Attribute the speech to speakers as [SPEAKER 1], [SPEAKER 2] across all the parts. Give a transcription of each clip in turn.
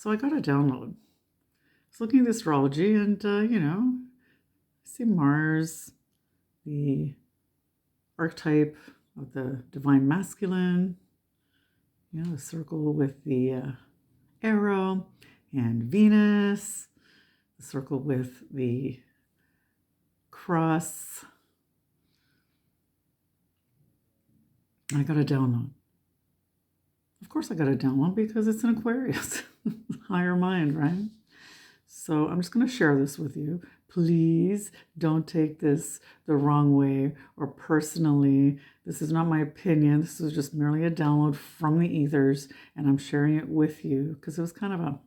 [SPEAKER 1] So I got a download. I was looking at astrology and, I see Mars, the archetype of the divine masculine, the circle with the arrow, and Venus, the circle with the cross. I got a download. Of course I got a download because it's an Aquarius, higher mind, right? So I'm just going to share this with you. Please don't take this the wrong way or personally. This is not my opinion. This is just merely a download from the ethers, and I'm sharing it with you because it was kind of a,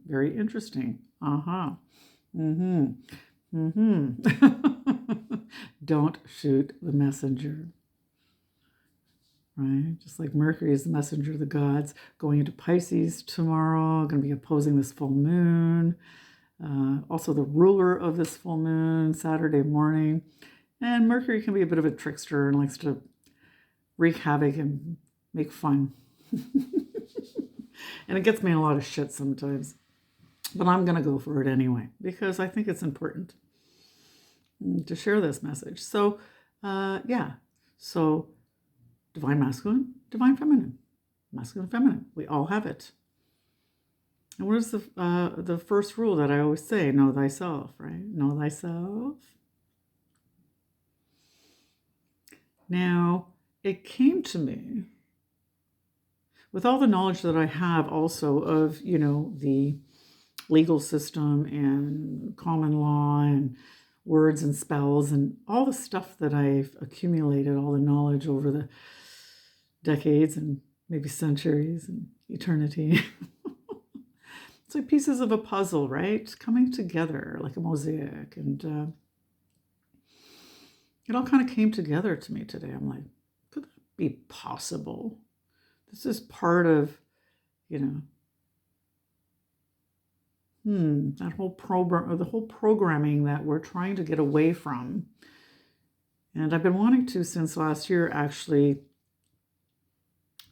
[SPEAKER 1] very interesting. Don't shoot the messenger. Right? Just like Mercury is the messenger of the gods, going into Pisces tomorrow, going to be opposing this full moon. Also the ruler of this full moon, Saturday morning. And Mercury can be a bit of a trickster and likes to wreak havoc and make fun. And it gets me in a lot of shit sometimes. But I'm going to go for it anyway, because I think it's important to share this message. So, So, divine masculine, divine feminine. Masculine, feminine. We all have it. And what is the first rule that I always say? Know thyself, right? Know thyself. Now, it came to me with all the knowledge that I have also of, the legal system and common law and words and spells and all the stuff that I've accumulated, all the knowledge over the decades and maybe centuries and eternity. It's like pieces of a puzzle, right? Coming together like a mosaic. And it all kind of came together to me today. I'm like, could that be possible? This is part of, that whole program, or the whole programming that we're trying to get away from. And I've been wanting to, since last year, actually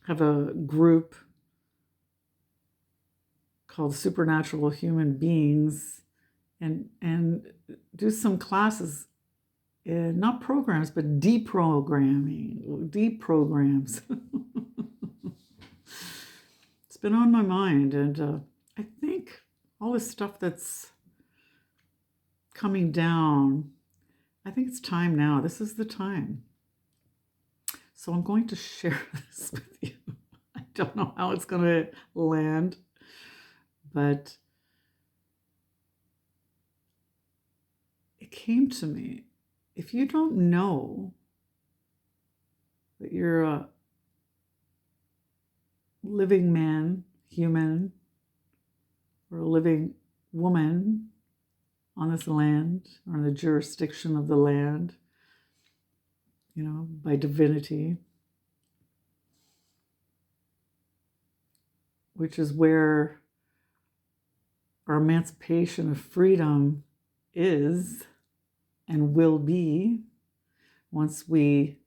[SPEAKER 1] have a group called Supernatural Human Beings and do some classes, not programs, but deprogramming, programs. It's been on my mind, and I think all this stuff that's coming down, I think it's time now. This is the time. So I'm going to share this with you. I don't know how it's going to land, but it came to me. If you don't know that you're a living man, human, or a living woman on this land, or in the jurisdiction of the land, by divinity, which is where our emancipation of freedom is and will be once we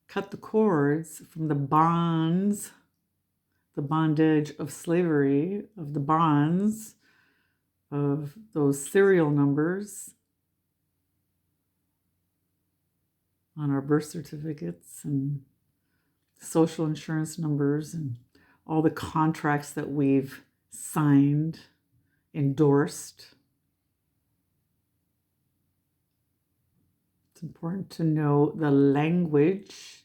[SPEAKER 1] cut the cords from the bonds, the bondage of slavery, of the bonds, of those serial numbers on our birth certificates and social insurance numbers and all the contracts that we've signed, endorsed. It's important to know the language.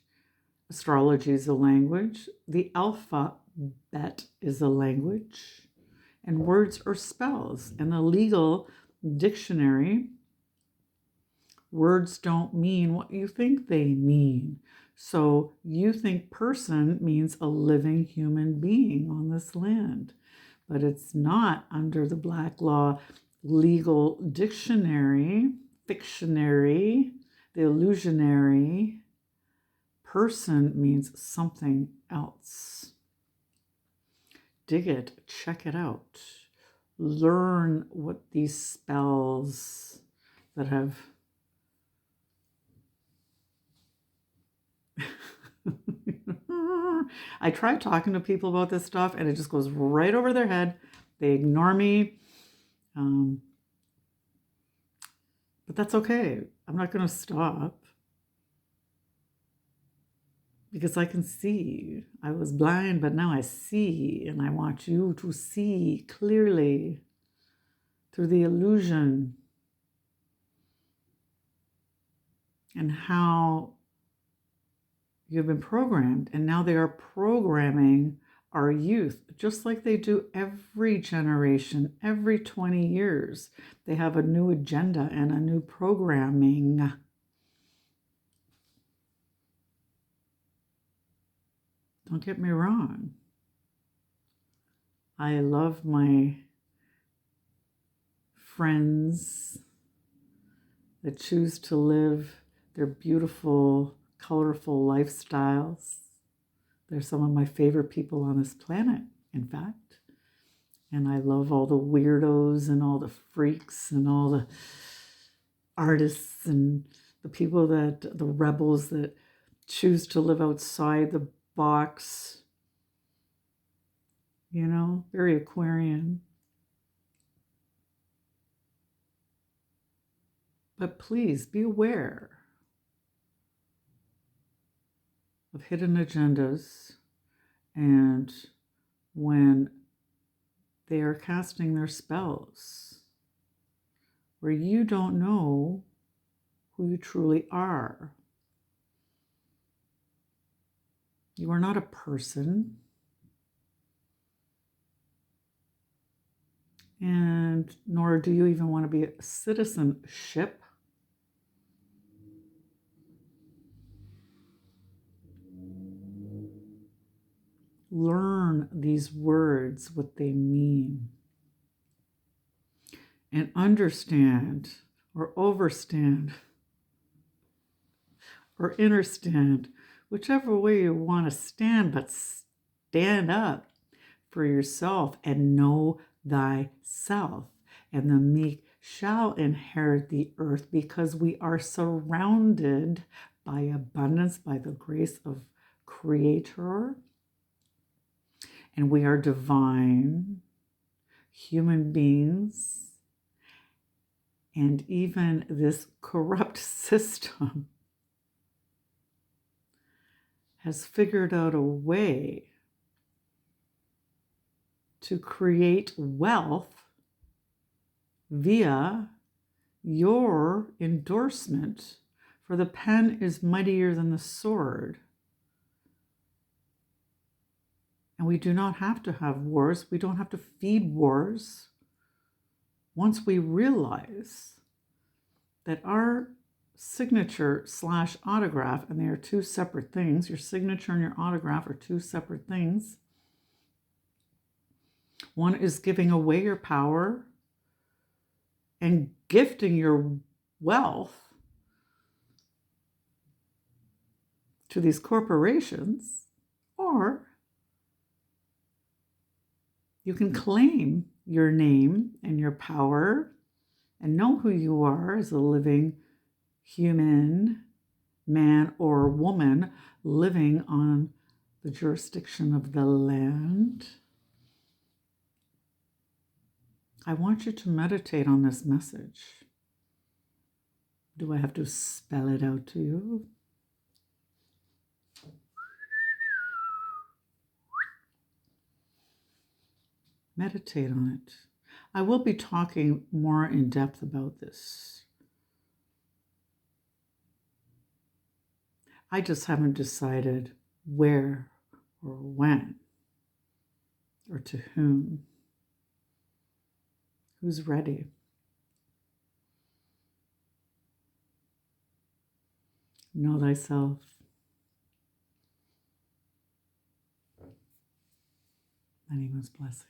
[SPEAKER 1] Astrology is a language. The alphabet is a language. And words are spells. In the legal dictionary, words don't mean what you think they mean. So you think person means a living human being on this land. But it's not under the Black Law legal dictionary, fictionary, the illusionary. Person means something else. Dig it, check it out. Learn what these spells that have I try talking to people about this stuff and it just goes right over their head. They ignore me. But that's okay. I'm not going to stop because I can see. I was blind, but now I see, and I want you to see clearly through the illusion and how you've been programmed. And now they are programming our youth, just like they do every generation, every 20 years. They have a new agenda and a new programming. Don't get me wrong. I love my friends that choose to live their beautiful, colorful lifestyles. They're some of my favorite people on this planet, in fact. And I love all the weirdos and all the freaks and all the artists and the people the rebels that choose to live outside the box. You know, very Aquarian. But please be aware of hidden agendas and when they are casting their spells where you don't know who you truly are. You are not a person. And nor do you even want to be a citizenship. Learn these words, what they mean, and understand or overstand or innerstand, whichever way you want to stand, but stand up for yourself and know thyself. And the meek shall inherit the earth, because we are surrounded by abundance, by the grace of Creator. And we are divine human beings. And even this corrupt system has figured out a way to create wealth via your endorsement, for the pen is mightier than the sword. And we do not have to have wars. We don't have to feed wars. Once we realize that our signature / autograph, and they are two separate things, your signature and your autograph are two separate things. One is giving away your power and gifting your wealth to these corporations, or you can claim your name and your power and know who you are as a living human, man or woman, living on the jurisdiction of the land. I want you to meditate on this message. Do I have to spell it out to you? Meditate on it. I will be talking more in depth about this. I just haven't decided where or when or to whom. Who's ready? Know thyself. My name is Blessing.